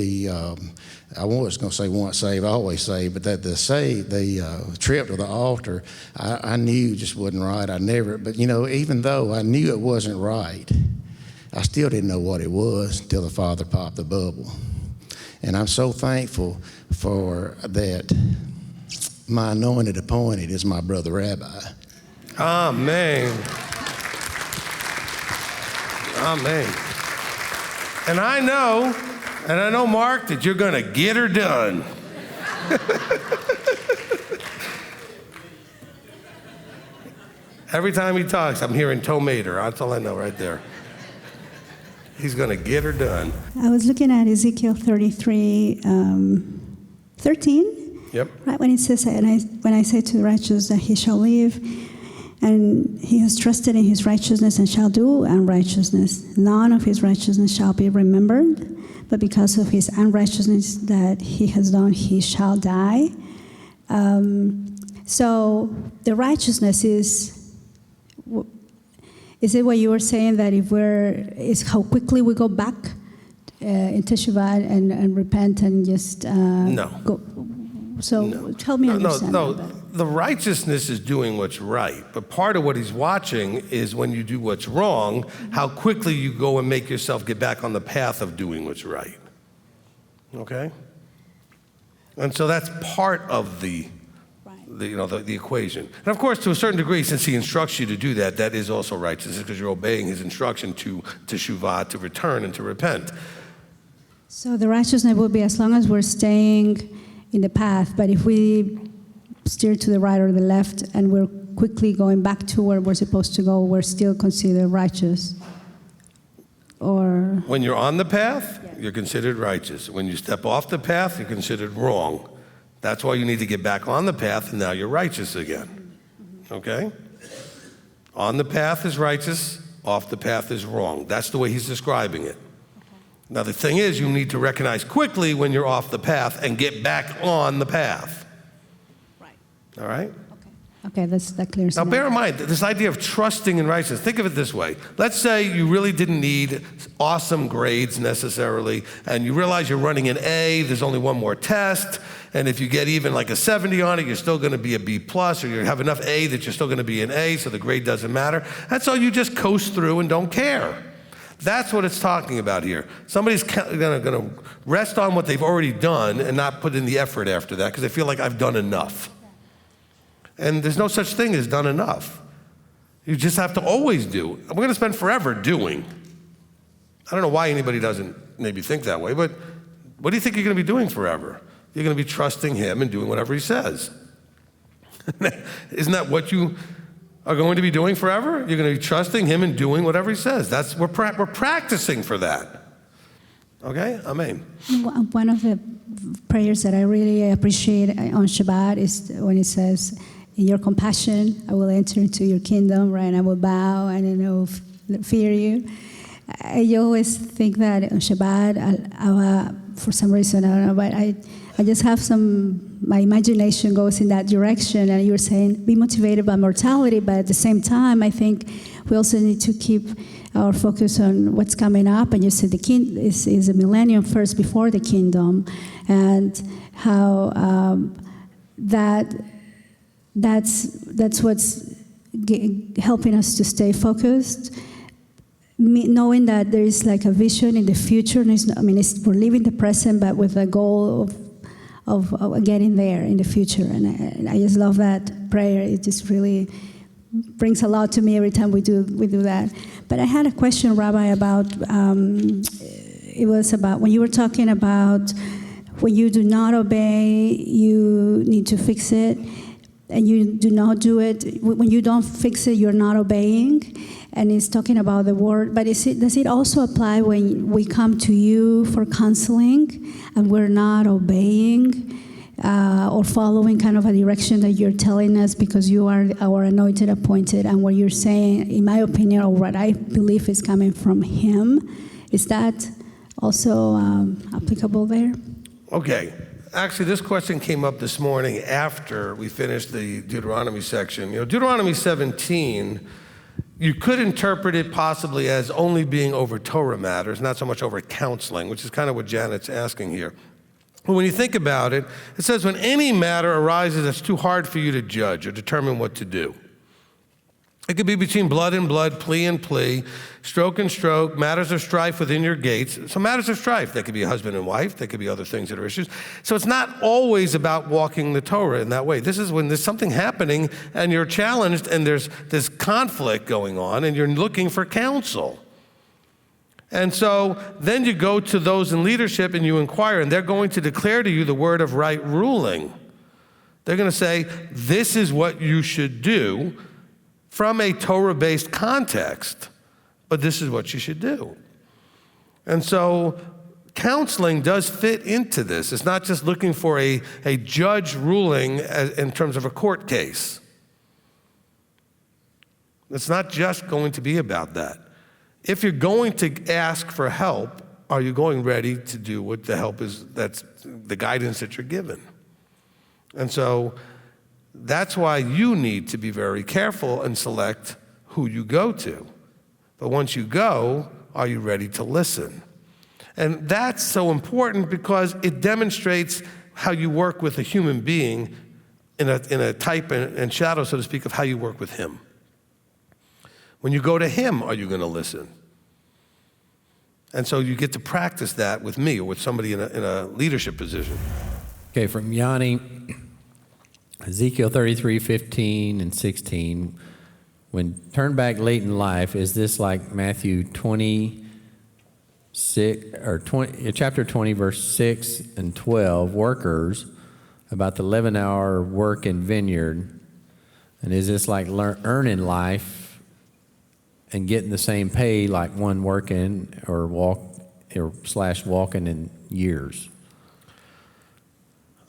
I was going to say once saved, always saved, but the trip to the altar, I knew just wasn't right. But even though I knew it wasn't right, I still didn't know what it was until the Father popped the bubble. And I'm so thankful for that. My anointed appointed is my brother Rabbi. Amen. Amen. And I know, Mark, that you're going to get her done. Every time he talks, I'm hearing tomater. That's all I know right there. He's going to get her done. I was looking at Ezekiel 33, 13. Yep. Right when it says, when I say to the righteous that he shall live, and he has trusted in his righteousness and shall do unrighteousness, none of his righteousness shall be remembered, but because of his unrighteousness that he has done, he shall die. So the righteousness is it what you were saying, that is how quickly we go back into Shabbat and repent and just No. go? So No. help me understand No, that. the righteousness is doing what's right. But part of what he's watching is when you do what's wrong, how quickly you go and make yourself get back on the path of doing what's right. Okay? And so that's part of the equation. And of course, to a certain degree, since he instructs you to do that, that is also righteousness because you're obeying his instruction to Shuva, to return and to repent. So the righteousness will be as long as we're staying in the path, but if we steer to the right or the left and we're quickly going back to where we're supposed to go, we're still considered righteous. Or when you're on the path, you're considered righteous. When you step off the path, you're considered wrong. That's why you need to get back on the path, and now you're righteous again. Okay? On the path is righteous, off the path is wrong. That's the way he's describing it. Now, the thing is, you need to recognize quickly when you're off the path and get back on the path. right. All right? Okay, that clears Now, it bear up. in mind, this idea of trusting in righteousness, think of it this way. Let's say you really didn't need awesome grades necessarily, and you realize you're running an A, there's only one more test, and if you get even like a 70 on it, you're still going to be a B+, or you have enough A that you're still going to be an A, so the grade doesn't matter. That's all, you just coast through and don't care. That's what it's talking about here. Somebody's going to rest on what they've already done and not put in the effort after that because they feel like I've done enough. And there's no such thing as done enough. You just have to always do. We're going to spend forever doing. I don't know why anybody doesn't maybe think that way, but what do you think you're going to be doing forever? You're going to be trusting him and doing whatever he says. Isn't that what you are going to be doing forever? You're going to be trusting him and doing whatever he says. We're practicing for that. Okay? Amen. One of the prayers that I really appreciate on Shabbat is when it says, in your compassion, I will enter into your kingdom, right? I will bow and I will fear you. I always think that on Shabbat, for some reason, I don't know, but I just have my imagination goes in that direction. And you were saying, be motivated by mortality, but at the same time, I think we also need to keep our focus on what's coming up. And you said the king is a millennium first before the kingdom, and how that's what's helping us to stay focused. Knowing that there is like a vision in the future. We're living the present, but with a goal of getting there in the future. And I just love that prayer. It just really brings a lot to me every time we do that. But I had a question, Rabbi, about it was about when you were talking about when you do not obey, you need to fix it, and you do not do it. When you don't fix it, you're not obeying. And it's talking about the word, but does it also apply when we come to you for counseling and we're not obeying or following kind of a direction that you're telling us because you are our anointed, appointed, and what you're saying, in my opinion, or what I believe is coming from him, is that also applicable there? Okay. Actually, this question came up this morning after we finished the Deuteronomy section. Deuteronomy 17, you could interpret it possibly as only being over Torah matters, not so much over counseling, which is kind of what Janet's asking here. But when you think about it, it says when any matter arises that's too hard for you to judge or determine what to do. It could be between blood and blood, plea and plea, stroke and stroke, matters of strife within your gates. So matters of strife, that could be a husband and wife, that could be other things that are issues. So it's not always about walking the Torah in that way. This is when there's something happening and you're challenged and there's this conflict going on and you're looking for counsel. And so then you go to those in leadership and you inquire, and they're going to declare to you the word of right ruling. They're going to say, this is what you should do from a Torah-based context, but this is what you should do. And so counseling does fit into this. It's not just looking for a judge ruling in terms of a court case. It's not just going to be about that. If you're going to ask for help, are you going ready to do what the help is, that's the guidance that you're given? And so that's why you need to be very careful and select who you go to. But once you go, are you ready to listen? And that's so important because it demonstrates how you work with a human being in a type and shadow, so to speak, of how you work with him. When you go to him, are you going to listen? And so you get to practice that with me or with somebody in a leadership position. Okay, from Yanni, Ezekiel 33:15 and 16. When turned back late in life, is this like Matthew 26 or chapter 20, verse 6 and 12? Workers about the 11-hour work in vineyard, and is this like earning life and getting the same pay like one working or walking in years?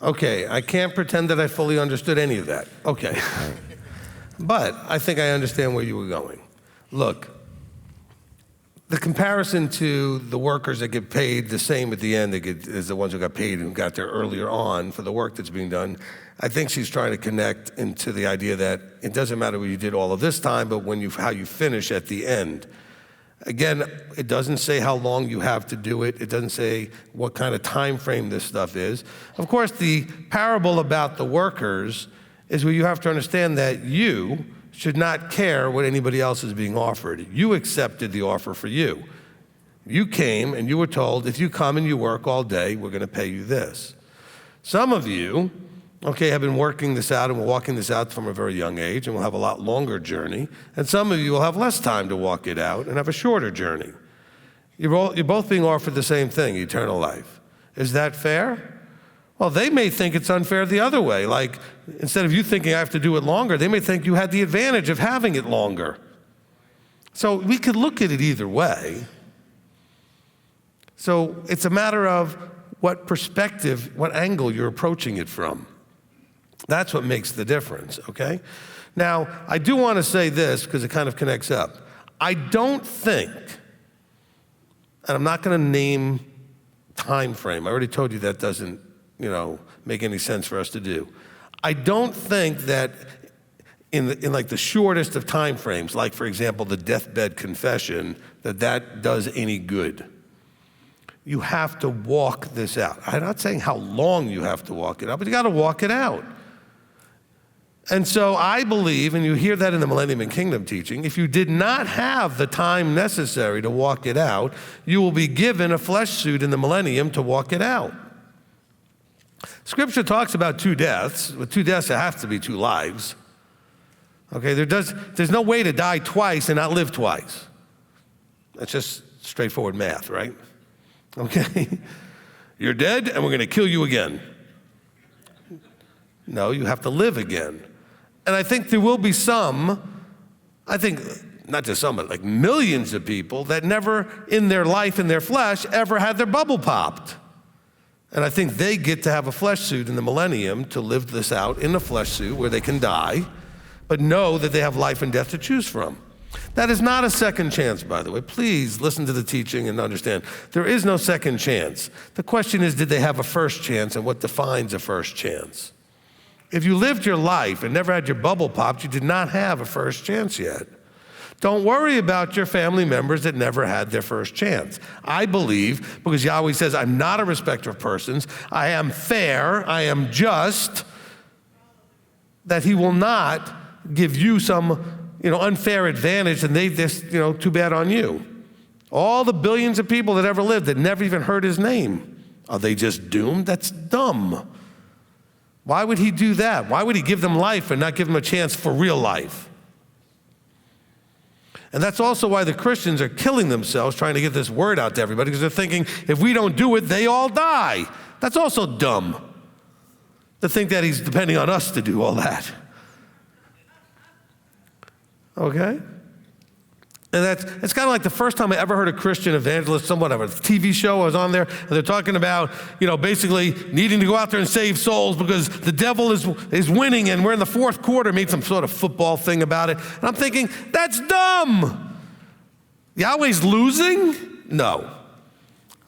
Okay, I can't pretend that I fully understood any of that. Okay. But I think I understand where you were going. Look, the comparison to the workers that get paid the same at the end as the ones who got paid and got there earlier on for the work that's being done, I think she's trying to connect into the idea that it doesn't matter what you did all of this time, but how you finish at the end. Again, it doesn't say how long you have to do it. It doesn't say what kind of time frame this stuff is. Of course, the parable about the workers is where you have to understand that you should not care what anybody else is being offered. You accepted the offer for you. You came and you were told, if you come and you work all day, we're going to pay you this. Some of you, have been working this out and we're walking this out from a very young age and we'll have a lot longer journey. And some of you will have less time to walk it out and have a shorter journey. You're both being offered the same thing, eternal life. Is that fair? Well, they may think it's unfair the other way. Like, instead of you thinking I have to do it longer, they may think you had the advantage of having it longer. So we could look at it either way. So it's a matter of what perspective, what angle you're approaching it from. That's what makes the difference, okay? Now, I do want to say this because it kind of connects up. I don't think, and I'm not going to name time frame. I already told you that doesn't, make any sense for us to do. I don't think that in like the shortest of time frames, like for example the deathbed confession, that does any good. You have to walk this out. I'm not saying how long you have to walk it out, but you got to walk it out. And so I believe, and you hear that in the Millennium and Kingdom teaching, if you did not have the time necessary to walk it out, you will be given a flesh suit in the millennium to walk it out. Scripture talks about 2 deaths. With 2 deaths, there have to be 2 lives. Okay, there's no way to die twice and not live twice. That's just straightforward math, right? Okay? You're dead, and we're going to kill you again. No, you have to live again. And I think there will be some, not just some, but like millions of people that never in their life, in their flesh, ever had their bubble popped. And I think they get to have a flesh suit in the millennium to live this out in a flesh suit where they can die, but know that they have life and death to choose from. That is not a second chance, by the way. Please listen to the teaching and understand. There is no second chance. The question is, did they have a first chance, and what defines a first chance? If you lived your life and never had your bubble popped, you did not have a first chance yet. Don't worry about your family members that never had their first chance. I believe, because Yahweh says, I'm not a respecter of persons, I am fair, I am just, that he will not give you some unfair advantage and they just, too bad on you. All the billions of people that ever lived that never even heard his name, are they just doomed? That's dumb. Why would he do that? Why would he give them life and not give them a chance for real life? And that's also why the Christians are killing themselves trying to get this word out to everybody, because they're thinking, if we don't do it, they all die. That's also dumb, to think that he's depending on us to do all that. Okay? And it's kind of like the first time I ever heard a Christian evangelist, somewhat of a TV show I was on there, and they're talking about, basically needing to go out there and save souls because the devil is winning and we're in the fourth quarter, made some sort of football thing about it. And I'm thinking, that's dumb. Yahweh's losing? No.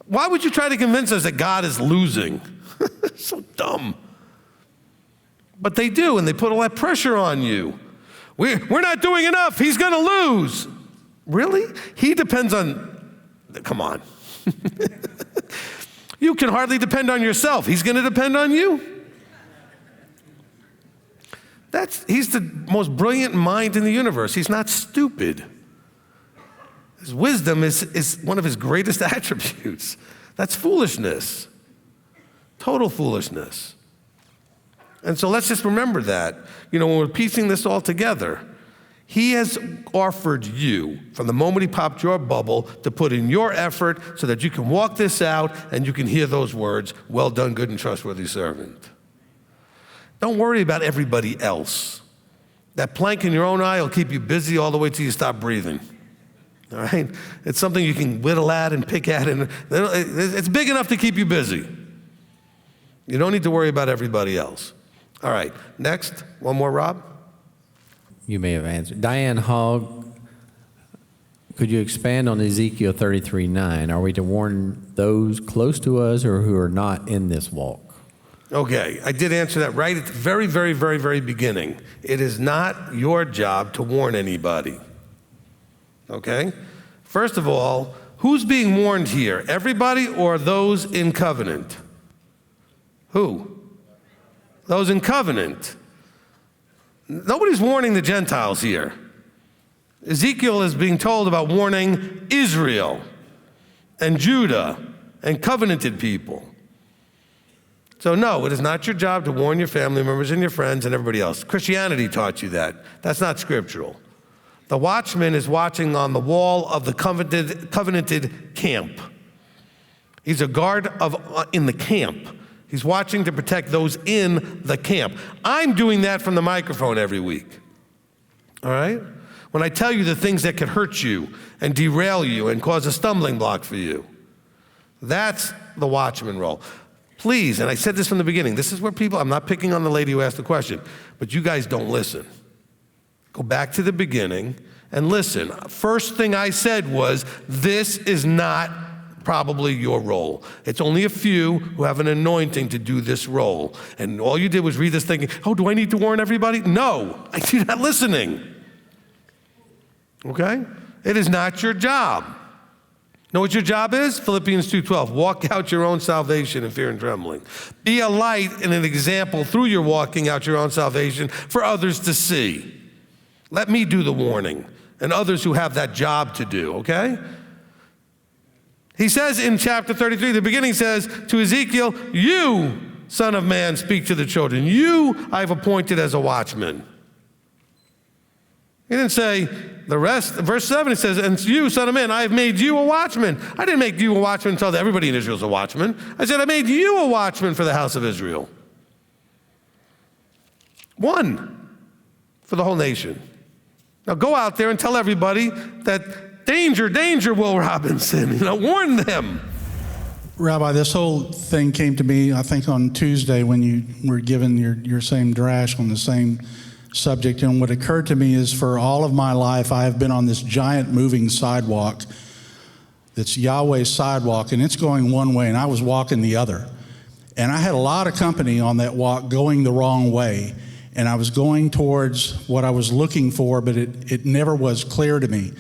Why would you try to convince us that God is losing? So dumb. But they do, and they put all that pressure on you. We're not doing enough. He's going to lose. Really? He depends on, come on. You can hardly depend on yourself. He's going to depend on you? He's the most brilliant mind in the universe. He's not stupid. His wisdom is one of his greatest attributes. That's foolishness. Total foolishness. And so let's just remember that, when we're piecing this all together. He has offered you, from the moment he popped your bubble, to put in your effort so that you can walk this out and you can hear those words, well done, good and trustworthy servant. Don't worry about everybody else. That plank in your own eye will keep you busy all the way till you stop breathing. All right? It's something you can whittle at and pick at, and it's big enough to keep you busy. You don't need to worry about everybody else. All right, next, one more, Rob. You may have answered. Diane Hogg, could you expand on Ezekiel 33:9? Are we to warn those close to us or who are not in this walk? Okay, I did answer that right at the very, very, very, very beginning. It is not your job to warn anybody. Okay? First of all, who's being warned here? Everybody or those in covenant? Who? Those in covenant. Nobody's warning the Gentiles here. Ezekiel is being told about warning Israel and Judah and covenanted people. So no, it is not your job to warn your family members and your friends and everybody else. Christianity taught you that. That's not scriptural. The watchman is watching on the wall of the covenanted camp. He's a guard in the camp. He's watching to protect those in the camp. I'm doing that from the microphone every week. All right? When I tell you the things that could hurt you and derail you and cause a stumbling block for you. That's the watchman role. Please, and I said this from the beginning, this is where people, I'm not picking on the lady who asked the question, but you guys don't listen. Go back to the beginning and listen. First thing I said was, this is not probably your role. It's only a few who have an anointing to do this role. And all you did was read this thinking, oh, do I need to warn everybody? No, you're not listening. Okay? It is not your job. Know what your job is? Philippians 2:12. Walk out your own salvation in fear and trembling. Be a light and an example through your walking out your own salvation for others to see. Let me do the warning and others who have that job to do, okay? He says in chapter 33, the beginning says to Ezekiel, you, son of man, speak to the children. You I've appointed as a watchman. He didn't say the rest. Verse 7, it says, and you, son of man, I have made you a watchman. I didn't make you a watchman and tell everybody in Israel is a watchman. I said, I made you a watchman for the house of Israel. One for the whole nation. Now go out there and tell everybody that danger, danger, Will Robinson. Warn them. Rabbi, this whole thing came to me, I think, on Tuesday when you were given your same drash on the same subject. And what occurred to me is for all of my life, I have been on this giant moving sidewalk that's Yahweh's sidewalk, and it's going one way, and I was walking the other. And I had a lot of company on that walk going the wrong way. And I was going towards what I was looking for, but it never was clear to me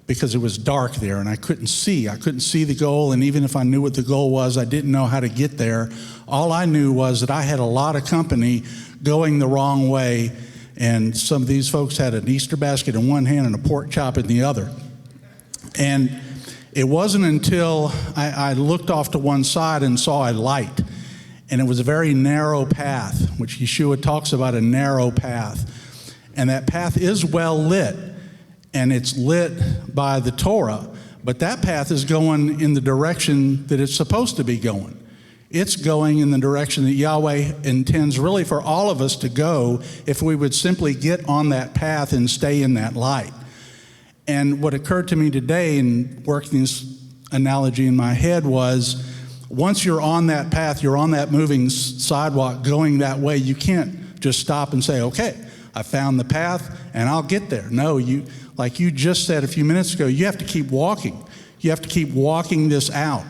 because it was dark there and I couldn't see. I couldn't see the goal, and even if I knew what the goal was, I didn't know how to get there. All I knew was that I had a lot of company going the wrong way, and some of these folks had an Easter basket in one hand and a pork chop in the other. And it wasn't until I looked off to one side and saw a light. And it was a very narrow path, which Yeshua talks about, a narrow path. And that path is well lit, and it's lit by the Torah. But that path is going in the direction that it's supposed to be going. It's going in the direction that Yahweh intends really for all of us to go if we would simply get on that path and stay in that light. And what occurred to me today in working this analogy in my head was, once you're on that path, you're on that moving sidewalk going that way, you can't just stop and say, okay, I found the path and I'll get there. No, like you just said a few minutes ago, you have to keep walking. You have to keep walking this out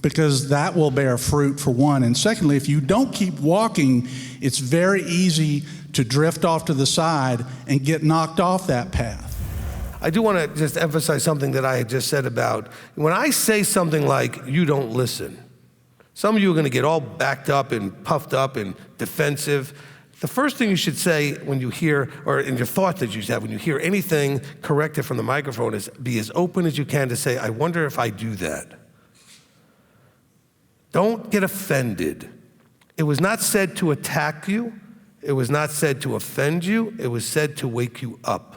because that will bear fruit, for one. And secondly, if you don't keep walking, it's very easy to drift off to the side and get knocked off that path. I do want to just emphasize something that I had just said about, when I say something like, you don't listen, some of you are going to get all backed up and puffed up and defensive. The first thing you should say when you hear, or in your thought that you should have when you hear anything corrected from the microphone, is be as open as you can to say, I wonder if I do that. Don't get offended. It was not said to attack you. It was not said to offend you. It was said to wake you up.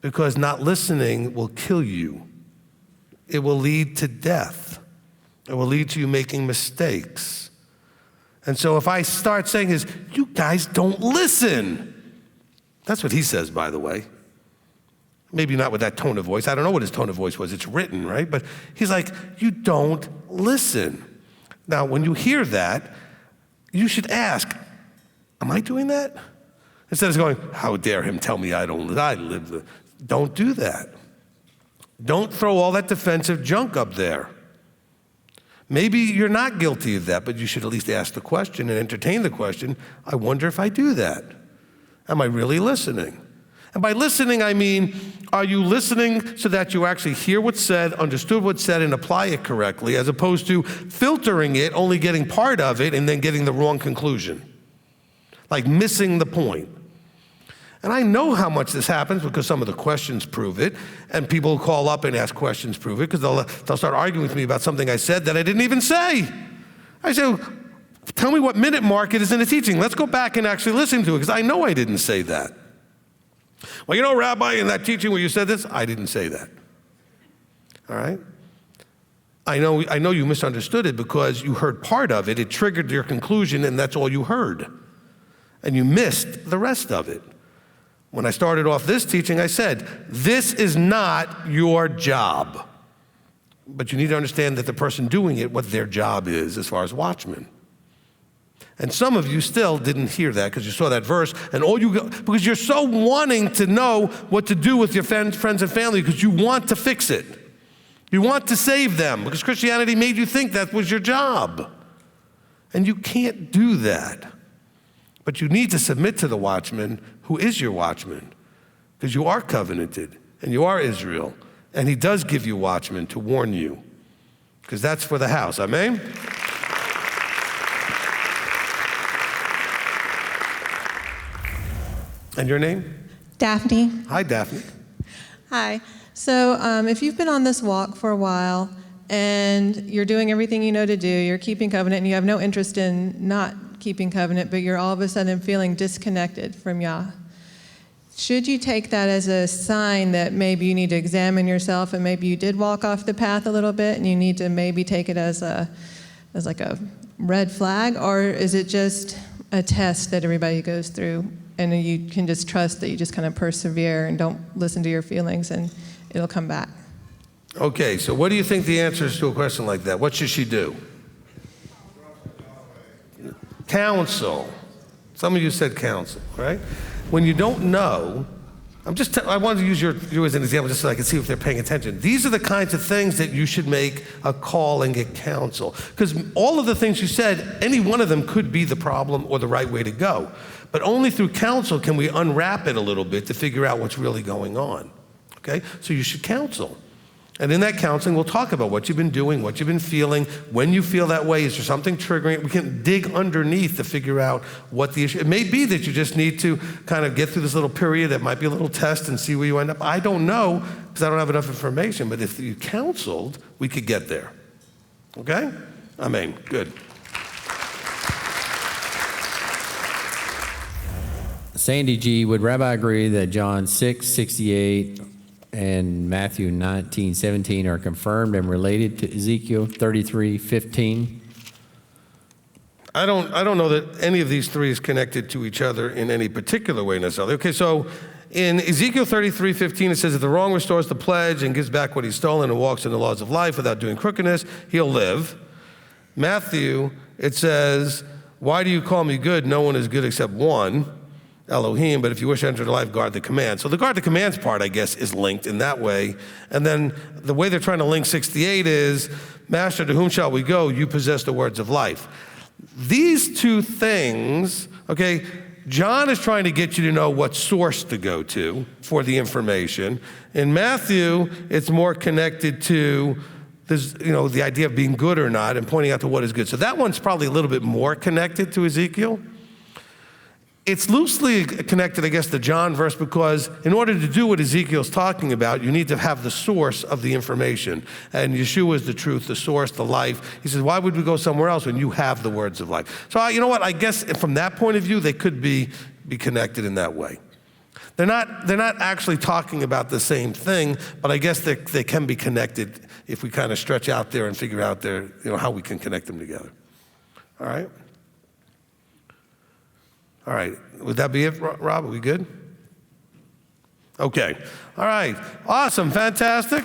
Because not listening will kill you. It will lead to death. It will lead to you making mistakes. And so if I start saying is, you guys don't listen. That's what he says, by the way. Maybe not with that tone of voice. I don't know what his tone of voice was. It's written, right? But he's like, you don't listen. Now, when you hear that, you should ask, am I doing that? Instead of going, how dare him tell me I live the... Don't do that. Don't throw all that defensive junk up there. Maybe you're not guilty of that, but you should at least ask the question and entertain the question, I wonder if I do that. Am I really listening? And by listening, I mean, are you listening so that you actually hear what's said, understood what's said, and apply it correctly, as opposed to filtering it, only getting part of it, and then getting the wrong conclusion? Like missing the point. And I know how much this happens because some of the questions prove it, and people who call up and ask questions prove it, because they'll start arguing with me about something I said that I didn't even say. I say, tell me what minute mark it is in the teaching. Let's go back and actually listen to it, because I know I didn't say that. Well, you know, Rabbi, in that teaching where you said this, I didn't say that. All right? I know you misunderstood it because you heard part of it. It triggered your conclusion, and that's all you heard. And you missed the rest of it. When I started off this teaching, I said, this is not your job. But you need to understand that the person doing it, what their job is as far as watchmen. And some of you still didn't hear that because you saw that verse, and because you're so wanting to know what to do with your friends and family because you want to fix it. You want to save them because Christianity made you think that was your job. And you can't do that. But you need to submit to the watchman who is your watchman, because you are covenanted and you are Israel, and he does give you watchmen to warn you, because that's for the house. Amen? And your name? Daphne. Hi, Daphne. Hi. So if you've been on this walk for a while and you're doing everything you know to do, you're keeping covenant, and you have no interest in not keeping covenant, but you're all of a sudden feeling disconnected from Yah. should you take that as a sign that maybe you need to examine yourself and maybe you did walk off the path a little bit and you need to maybe take it as like a red flag? Or is it just a test that everybody goes through and you can just trust that you just kind of persevere and don't listen to your feelings and it'll come back? Okay, so what do you think the answer is to a question like that? What should she do? Counsel. Some of you said counsel, right? When you don't know, I wanted to use you as an example just so I can see if they're paying attention. These are the kinds of things that you should make a call and get counsel. Because all of the things you said, any one of them could be the problem or the right way to go. But only through counsel can we unwrap it a little bit to figure out what's really going on. Okay? So you should counsel. And in that counseling, we'll talk about what you've been doing, what you've been feeling, when you feel that way, is there something triggering it? We can dig underneath to figure out what the issue. It may be that you just need to kind of get through this little period that might be a little test and see where you end up. I don't know because I don't have enough information, but if you counseled, we could get there. Okay? Amen. Good. Sandy G., would Rabbi agree that John 6:68 and Matthew 19:17 are confirmed and related to Ezekiel 33:15? I don't know that any of these three is connected to each other in any particular way necessarily. Okay, so in Ezekiel 33:15, it says, if the wrong restores the pledge and gives back what he's stolen and walks in the laws of life without doing crookedness, he'll live. Matthew, it says, why do you call me good? No one is good except one, Elohim, but if you wish to enter the life, guard the command. So the guard the commands part, I guess, is linked in that way. And then the way they're trying to link 68 is, Master, to whom shall we go? You possess the words of life. These two things, okay, John is trying to get you to know what source to go to for the information. In Matthew, it's more connected to this, the idea of being good or not and pointing out to what is good. So that one's probably a little bit more connected to Ezekiel. It's loosely connected, I guess, to John verse because in order to do what Ezekiel's talking about, you need to have the source of the information. And Yeshua is the truth, the source, the life. He says, why would we go somewhere else when you have the words of life? So you know what? I guess from that point of view, they could be connected in that way. They're not actually talking about the same thing, but I guess they can be connected if we kind of stretch out there and figure out how we can connect them together. All right? All right, would that be it, Rob? Are we good? Okay, all right, awesome, fantastic.